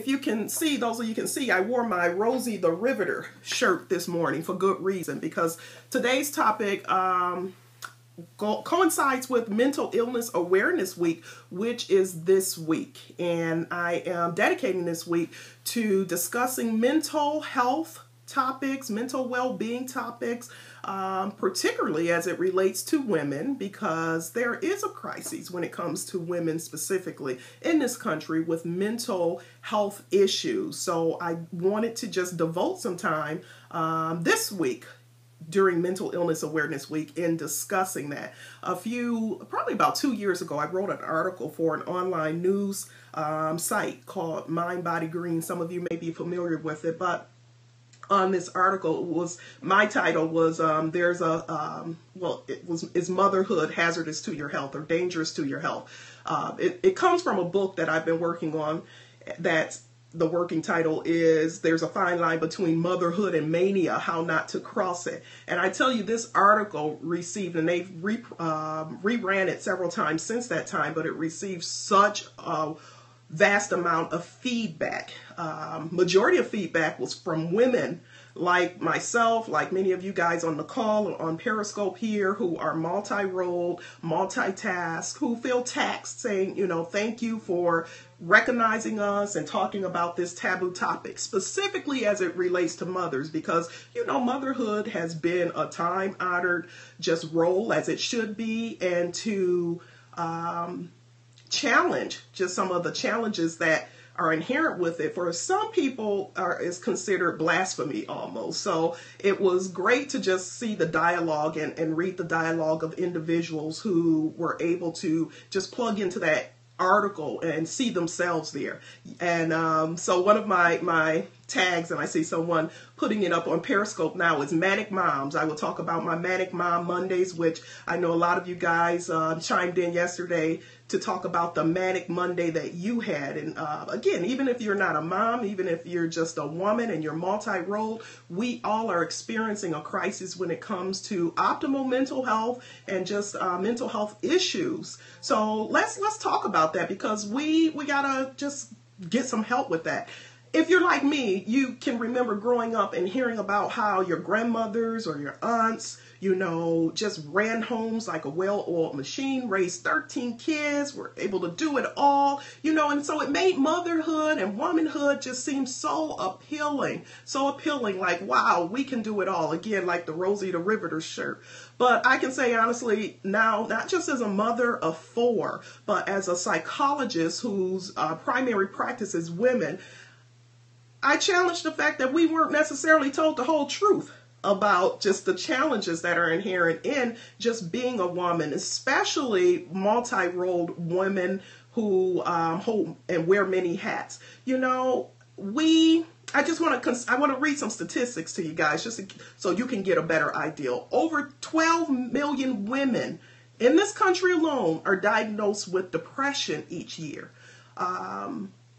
if you can see, those of you can see, I wore my Rosie the Riveter shirt this morning for good reason, because today's topic coincides with Mental Illness Awareness Week, which is this week. And I am dedicating this week to discussing mental health topics, mental well-being topics, particularly as it relates to women, because there is a crisis when it comes to women specifically in this country with mental health issues. So I wanted to just devote some time this week during Mental Illness Awareness Week in discussing that. Probably about 2 years ago, I wrote an article for an online news site called Mind Body Green. Some of you may be familiar with it, but on this article my title was is motherhood hazardous to your health or dangerous to your health? It comes from a book that I've been working on. That's the working title is There's a Fine Line Between Motherhood and Mania, How Not to Cross It. And I tell you, this article received, and they've reran it several times since that time, but it received such a vast amount of feedback. Majority of feedback was from women like myself, like many of you guys on the call or on Periscope here, who are multi-role, multitask, who feel taxed, saying, thank you for recognizing us and talking about this taboo topic, specifically as it relates to mothers, because, motherhood has been a time-honored just role, as it should be, and to challenge just some of the challenges that are inherent with it, for some people is considered blasphemy almost. So it was great to just see the dialogue and read the dialogue of individuals who were able to just plug into that article and see themselves there. And so one of my tags, and I see someone putting it up on Periscope now, is Manic Moms. I will talk about my Manic Mom Mondays, which I know a lot of you guys chimed in yesterday to talk about the Manic Monday that you had. And again, even if you're not a mom, even if you're just a woman and you're multi-role, we all are experiencing a crisis when it comes to optimal mental health and just mental health issues. So let's talk about that, because we gotta just get some help with that. If you're like me, you can remember growing up and hearing about how your grandmothers or your aunts, just ran homes like a well-oiled machine, raised 13 kids, were able to do it all, and so it made motherhood and womanhood just seem so appealing, like, wow, we can do it all. Again, like the Rosie the Riveter shirt. But I can say honestly now, not just as a mother of 4, but as a psychologist whose primary practice is women, I challenge the fact that we weren't necessarily told the whole truth about just the challenges that are inherent in just being a woman, especially multi-role women who hold and wear many hats. I want to read some statistics to you guys just so you can get a better idea. Over 12 million women in this country alone are diagnosed with depression each year.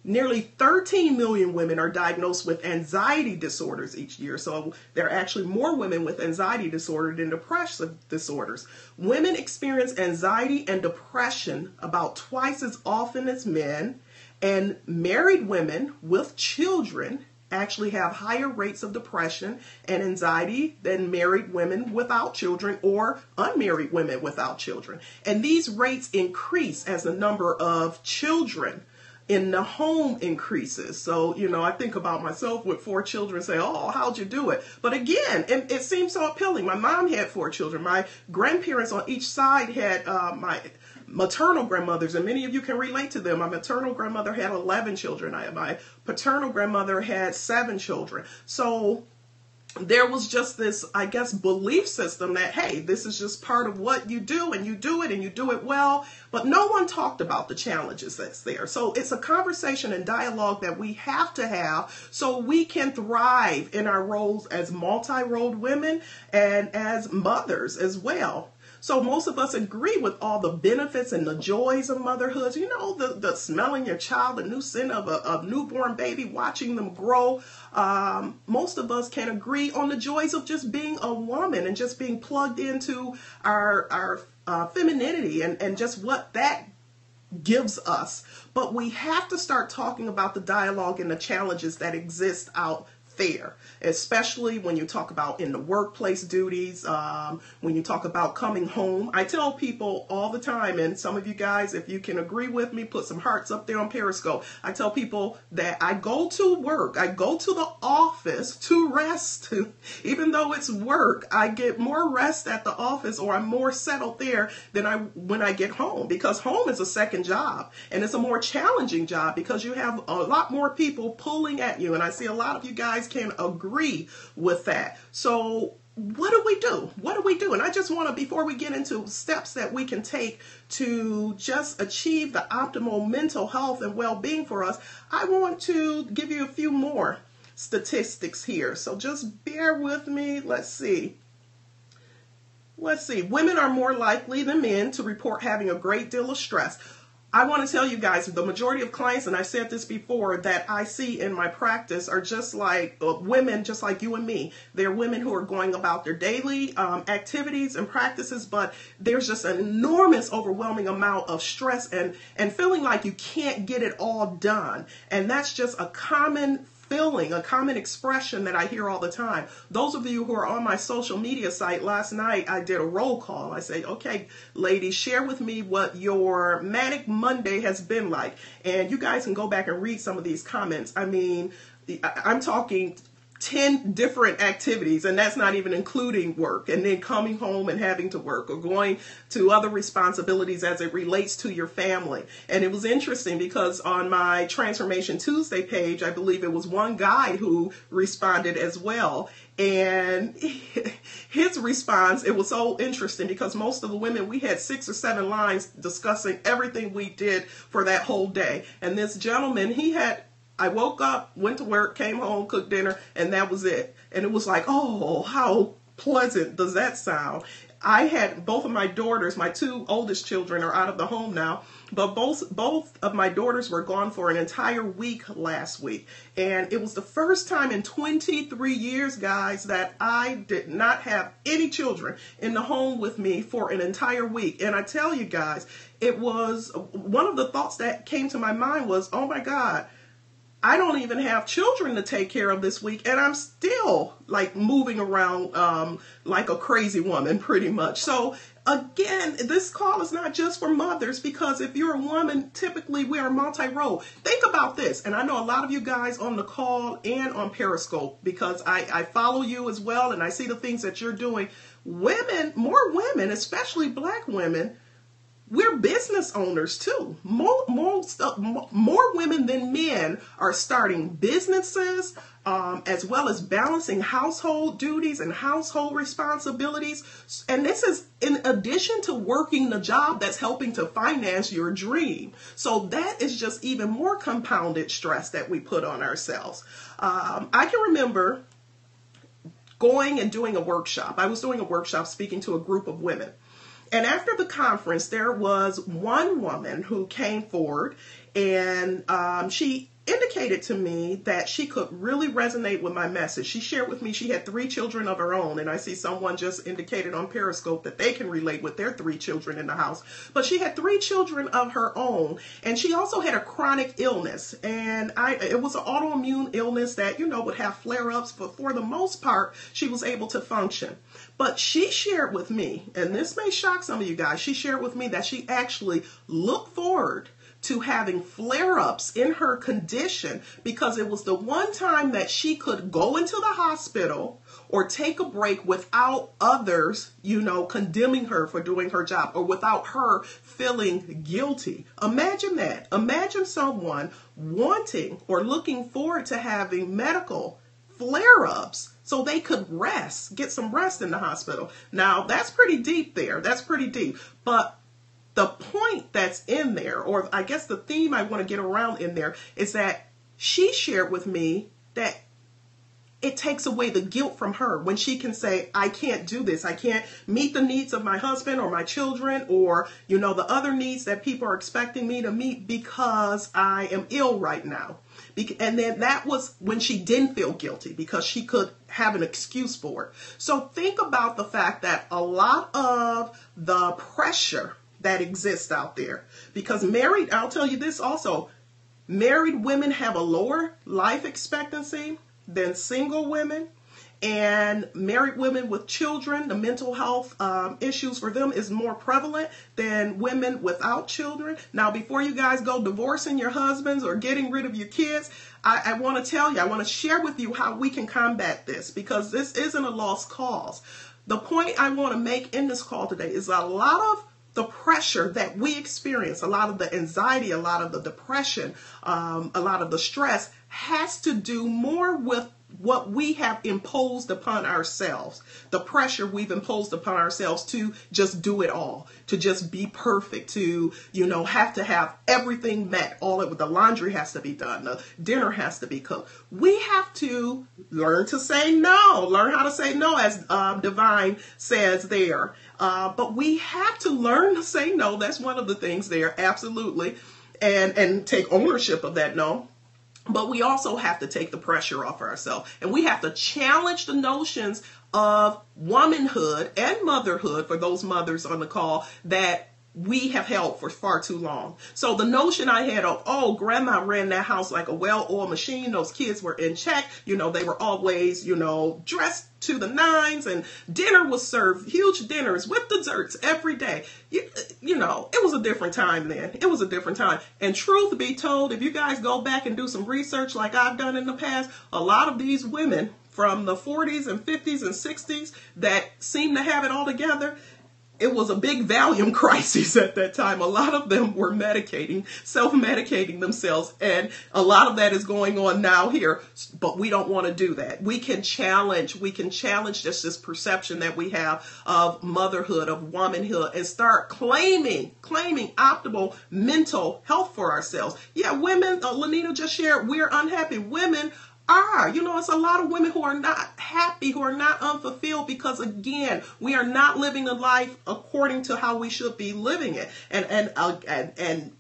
Nearly 13 million women are diagnosed with anxiety disorders each year. So there are actually more women with anxiety disorder than depressive disorders. Women experience anxiety and depression about twice as often as men, and married women with children actually have higher rates of depression and anxiety than married women without children or unmarried women without children. And these rates increase as the number of children in the home increases. So, I think about myself with 4 children, say, oh, how'd you do it? But again, it seems so appealing. My mom had 4 children. My grandparents on each side had my maternal grandmothers, and many of you can relate to them. My maternal grandmother had 11 children. My paternal grandmother had 7 children. So there was just this, I guess, belief system that, hey, this is just part of what you do, and you do it, and you do it well. But no one talked about the challenges that's there. So it's a conversation and dialogue that we have to have so we can thrive in our roles as multi-role women and as mothers as well. So most of us agree with all the benefits and the joys of motherhood. The smelling your child, the new scent of a newborn baby, watching them grow. Most of us can agree on the joys of just being a woman and just being plugged into our femininity and just what that gives us. But we have to start talking about the dialogue and the challenges that exist out there, especially when you talk about in the workplace duties, when you talk about coming home. I tell people all the time, and some of you guys, if you can agree with me, put some hearts up there on Periscope. I tell people that I go to work, I go to the office to rest. Even though it's work, I get more rest at the office, or I'm more settled there than when I get home, because home is a second job, and it's a more challenging job because you have a lot more people pulling at you, and I see a lot of you guys can agree with that. So what do we do? What do we do? And I just want to, before we get into steps that we can take to just achieve the optimal mental health and well-being for us, I want to give you a few more statistics here. So just bear with me. Let's see. Women are more likely than men to report having a great deal of stress. I want to tell you guys, the majority of clients, and I said this before, that I see in my practice are just like women, just like you and me. They're women who are going about their daily activities and practices, but there's just an enormous, overwhelming amount of stress and feeling like you can't get it all done. And that's just a common feeling, a common expression that I hear all the time. Those of you who are on my social media site, last night I did a roll call. I said, okay, ladies, share with me what your manic Monday has been like. And you guys can go back and read some of these comments. I mean, I'm talking 10 different activities, and that's not even including work, and then coming home and having to work or going to other responsibilities as it relates to your family. And it was interesting because on my Transformation Tuesday page, I believe it was one guy who responded as well. And his response, it was so interesting because most of the women, we had 6 or 7 lines discussing everything we did for that whole day. And this gentleman, I woke up, went to work, came home, cooked dinner, and that was it. And it was like, oh, how pleasant does that sound? I had both of my daughters, my 2 oldest children are out of the home now, but both of my daughters were gone for an entire week last week. And it was the first time in 23 years, guys, that I did not have any children in the home with me for an entire week. And I tell you guys, it was one of the thoughts that came to my mind was, oh my God, I don't even have children to take care of this week, and I'm still like moving around like a crazy woman pretty much. So again, this call is not just for mothers, because if you're a woman, typically we are multi-role. Think about this, and I know a lot of you guys on the call and on Periscope, because I follow you as well, and I see the things that you're doing. Women, more women, especially Black women, we're business owners too. More women than men are starting businesses, as well as balancing household duties and household responsibilities. And this is in addition to working the job that's helping to finance your dream. So that is just even more compounded stress that we put on ourselves. I can remember going and doing a workshop. I was doing a workshop speaking to a group of women. And after the conference, there was one woman who came forward, and she indicated to me that she could really resonate with my message. She shared with me she had 3 children of her own, and I see someone just indicated on Periscope that they can relate with their 3 children in the house. But she had 3 children of her own, and she also had a chronic illness, and it was an autoimmune illness that, would have flare-ups, but for the most part, she was able to function. But she shared with me, and this may shock some of you guys, she shared with me that she actually looked forward to having flare-ups in her condition because it was the one time that she could go into the hospital or take a break without others, condemning her for doing her job, or without her feeling guilty. Imagine that. Imagine someone wanting or looking forward to having medical flare-ups so they could rest, get some rest in the hospital. Now, that's pretty deep there. That's pretty deep. But the point that's in there, or I guess the theme I want to get around in there, is that she shared with me that it takes away the guilt from her when she can say, I can't do this. I can't meet the needs of my husband or my children, or, the other needs that people are expecting me to meet because I am ill right now. And then that was when she didn't feel guilty because she could have an excuse for it. So think about the fact that a lot of the pressure that exists out there. Because I'll tell you this also, married women have a lower life expectancy than single women. And married women with children, the mental health issues for them is more prevalent than women without children. Now, before you guys go divorcing your husbands or getting rid of your kids, I want to tell you, I want to share with you how we can combat this, because this isn't a lost cause. The point I want to make in this call today is a lot of the pressure that we experience, a lot of the anxiety, a lot of the depression, a lot of the stress has to do more with what we have imposed upon ourselves, the pressure we've imposed upon ourselves to just do it all, to just be perfect, to, have to have everything met. All of the laundry has to be done. The dinner has to be cooked. We have to learn to say no, learn how to say no, as Divine says there. But we have to learn to say no. That's one of the things there. Absolutely. And take ownership of that no. But we also have to take the pressure off ourselves, and we have to challenge the notions of womanhood and motherhood for those mothers on the call that we have held for far too long. So the notion I had of, grandma ran that house like a well-oiled machine. Those kids were in check. They were always, dressed to the nines, and dinner was served, huge dinners with desserts every day. It was a different time then. It was a different time. And truth be told, if you guys go back and do some research like I've done in the past, a lot of these women from the 40s and 50s and 60s that seem to have it all together, it was a big Valium crisis at that time. A lot of them were self-medicating themselves. And a lot of that is going on now here. But we don't want to do that. We can challenge just this perception that we have of motherhood, of womanhood, and start claiming optimal mental health for ourselves. Yeah, women, Lanita just shared, we're unhappy. Women are. It's a lot of women who are not happy, who are not unfulfilled, because again, we are not living a life according to how we should be living it. And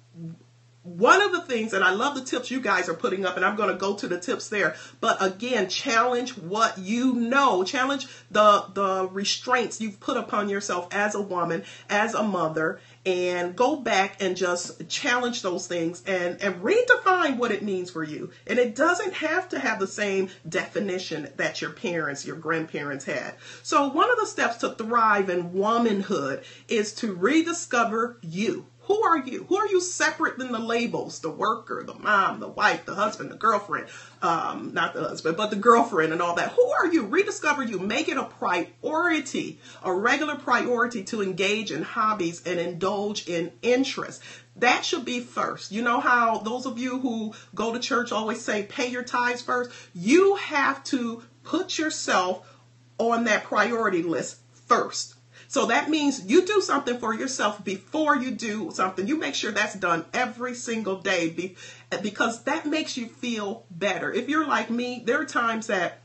one of the things, and I love the tips you guys are putting up, and I'm going to go to the tips there, but again, challenge what challenge the restraints you've put upon yourself as a woman, as a mother, and go back and just challenge those things and redefine what it means for you. And it doesn't have to have the same definition that your parents, your grandparents had. So one of the steps to thrive in womanhood is to rediscover you. Who are you? Who are you separate than the labels, the worker, the mom, the wife, the husband, the girlfriend, not the husband, but the girlfriend and all that? Who are you? Rediscover you. Make it a priority, a regular priority to engage in hobbies and indulge in interests. That should be first. You know how those of you who go to church always say, pay your tithes first? You have to put yourself on that priority list first. So that means you do something for yourself before you do something. You make sure that's done every single day because that makes you feel better. If you're like me, there are times that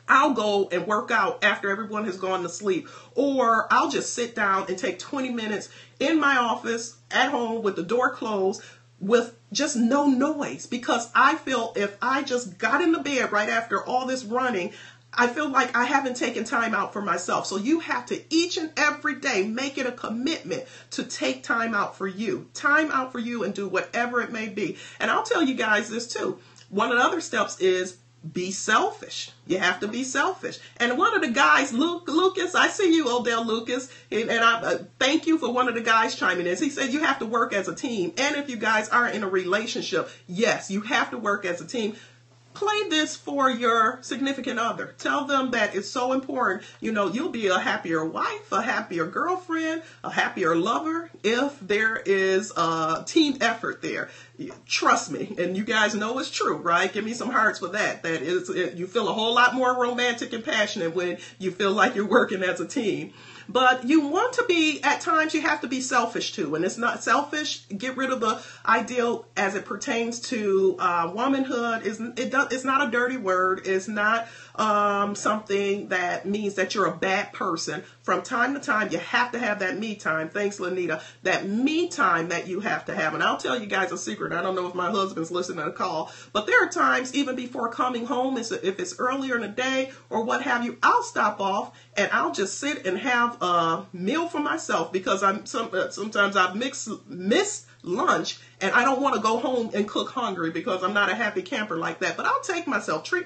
I'll go and work out after everyone has gone to sleep, or I'll just sit down and take 20 minutes in my office at home with the door closed with just no noise, because I feel if I just got in the bed right after all this running, I feel like I haven't taken time out for myself. So you have to each and every day make it a commitment to take time out for you and do whatever it may be. And I'll tell you guys this too. One of the other steps is be selfish. You have to be selfish. And one of the guys, Lucas, I see you, Odell Lucas, and I thank you for one of the guys chiming in. He said you have to work as a team. And if you guys are in a relationship, yes, you have to work as a team. Play this for your significant other. Tell them that it's so important. You'll be a happier wife, a happier girlfriend, a happier lover if there is a team effort there. Trust me. And you guys know it's true, right? Give me some hearts for that. You feel a whole lot more romantic and passionate when you feel like you're working as a team. But you want to be, at times you have to be selfish too. And it's not selfish. Get rid of the ideal as it pertains to womanhood. It's not a dirty word. It's not something that means that you're a bad person. From time to time, you have to have that me time. Thanks, Lanita. That me time that you have to have. And I'll tell you guys a secret. children. I don't know if my husband's listening to the call, but there are times even before coming home, if it's earlier in the day or what have you, I'll stop off and I'll just sit and have a meal for myself, because sometimes I've missed lunch and I don't want to go home and cook hungry, because I'm not a happy camper like that. But I'll treat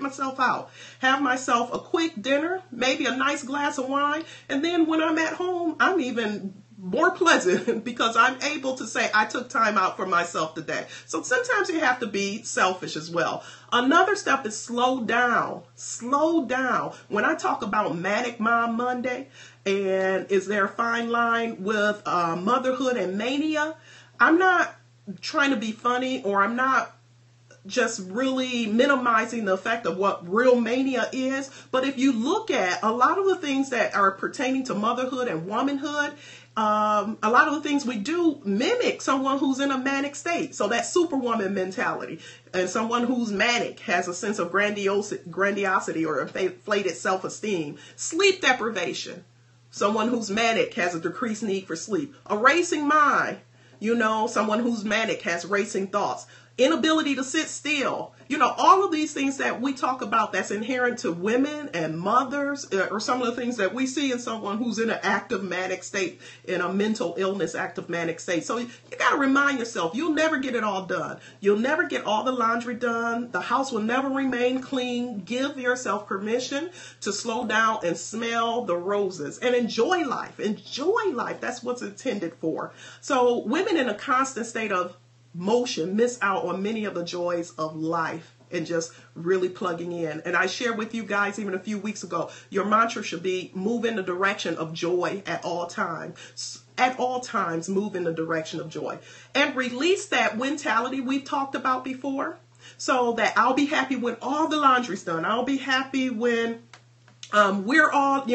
myself out, have myself a quick dinner, maybe a nice glass of wine, and then when I'm at home, I'm even more pleasant because I'm able to say I took time out for myself today. So sometimes you have to be selfish as well. Another step is slow down. Slow down. When I talk about Manic Mom Monday, and is there a fine line with motherhood and mania, I'm not trying to be funny, or I'm not just really minimizing the effect of what real mania is. But if you look at a lot of the things that are pertaining to motherhood and womanhood, a lot of the things we do mimic someone who's in a manic state. So that superwoman mentality, and someone who's manic has a sense of grandiosity or inflated self-esteem. Sleep deprivation. Someone who's manic has a decreased need for sleep. A racing mind. Someone who's manic has racing thoughts. Inability to sit still. All of these things that we talk about that's inherent to women and mothers are some of the things that we see in someone who's in an active manic state, in a mental illness active manic state. So you got to remind yourself, you'll never get it all done. You'll never get all the laundry done. The house will never remain clean. Give yourself permission to slow down and smell the roses and enjoy life. Enjoy life. That's what's intended for. So women in a constant state of motion miss out on many of the joys of life, and just really plugging in. And I shared with you guys even a few weeks ago, your mantra should be move in the direction of joy at all times. At all times, move in the direction of joy. And release that mentality we've talked about before. So that I'll be happy when all the laundry's done. I'll be happy when we're all,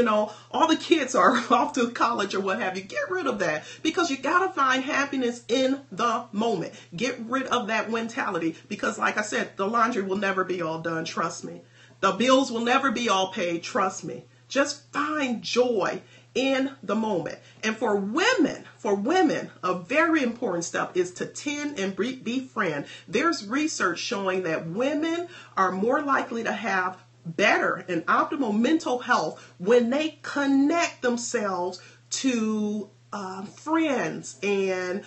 all the kids are off to college or what have you. Get rid of that, because you got to find happiness in the moment. Get rid of that mentality, because like I said, the laundry will never be all done. Trust me. The bills will never be all paid. Trust me. Just find joy in the moment. And for women, a very important step is to tend and befriend. There's research showing that women are more likely to have better and optimal mental health when they connect themselves to friends and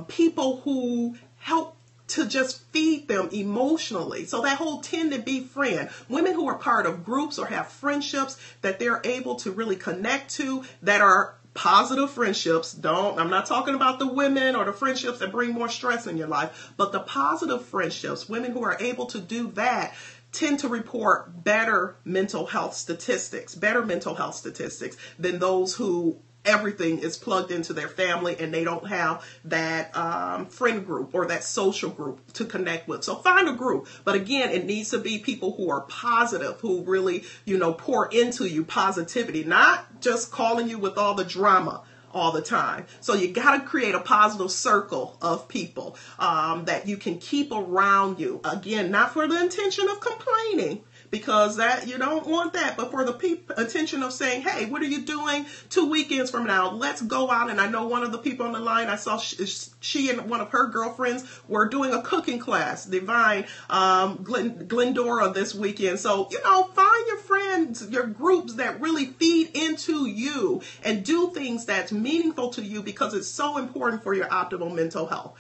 people who help to just feed them emotionally. So that whole tend to befriend. Women who are part of groups or have friendships that they're able to really connect to, that are positive friendships. I'm not talking about the women or the friendships that bring more stress in your life, but the positive friendships. Women who are able to do that tend to report better mental health statistics than those who everything is plugged into their family and they don't have that friend group or that social group to connect with. So find a group. But again, it needs to be people who are positive, who really, pour into you positivity, not just calling you with all the drama all the time. So you got to create a positive circle of people that you can keep around you. Again, not for the intention of complaining, because that you don't want that, but for the intention of saying, hey, what are you doing 2 weekends from now? Let's go out. And I know one of the people on the line, I saw she and one of her girlfriends were doing a cooking class, Divine Glendora, this weekend. So, find your friends, your groups that really feed into you and do things that's meaningful to you, because it's so important for your optimal mental health.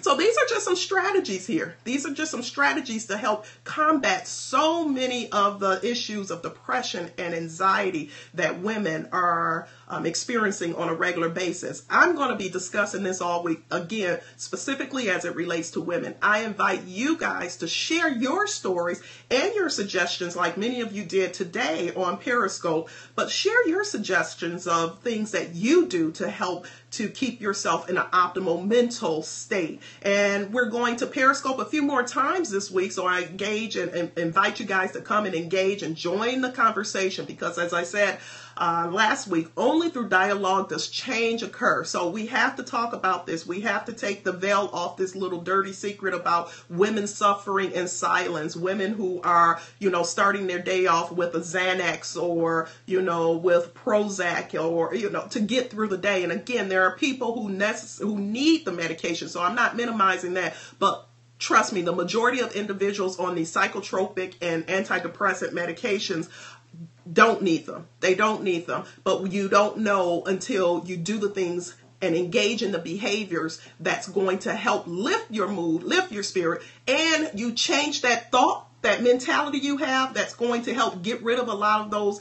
So these are just some strategies here. These are just some strategies to help combat so many of the issues of depression and anxiety that women are experiencing on a regular basis. I'm going to be discussing this all week, again, specifically as it relates to women. I invite you guys to share your stories and your suggestions, like many of you did today on Periscope, but share your suggestions of things that you do to help to keep yourself in an optimal mental state. And we're going to Periscope a few more times this week, so I engage and invite you guys to come and engage and join the conversation, because as I said, last week, only through dialogue does change occur. So we have to talk about this. We have to take the veil off this little dirty secret about women suffering in silence, women who are, starting their day off with a Xanax or, with Prozac or, to get through the day. And again, there are people who need the medication. So I'm not minimizing that, but trust me, the majority of individuals on these psychotropic and antidepressant medications don't need them. They don't need them. But you don't know until you do the things and engage in the behaviors that's going to help lift your mood, lift your spirit, and you change that thought, that mentality you have that's going to help get rid of a lot of those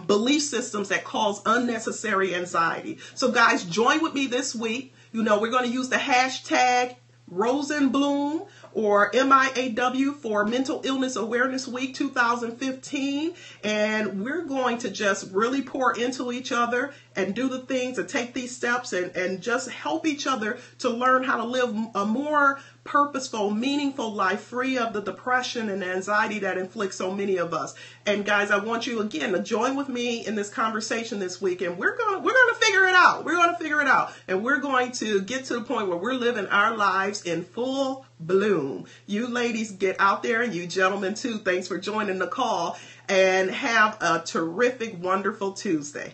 belief systems that cause unnecessary anxiety. So guys, join with me this week. We're going to use the hashtag Rosenblum or MIAW for Mental Illness Awareness Week 2015. And we're going to just really pour into each other and do the things and take these steps and just help each other to learn how to live a more purposeful, meaningful life free of the depression and anxiety that inflicts so many of us. And guys, I want you again to join with me in this conversation this week, and we're going to figure it out. We're going to figure it out, and we're going to get to the point where we're living our lives in full bloom. You ladies get out there, and you gentlemen too. Thanks for joining the call, and have a terrific, wonderful Tuesday.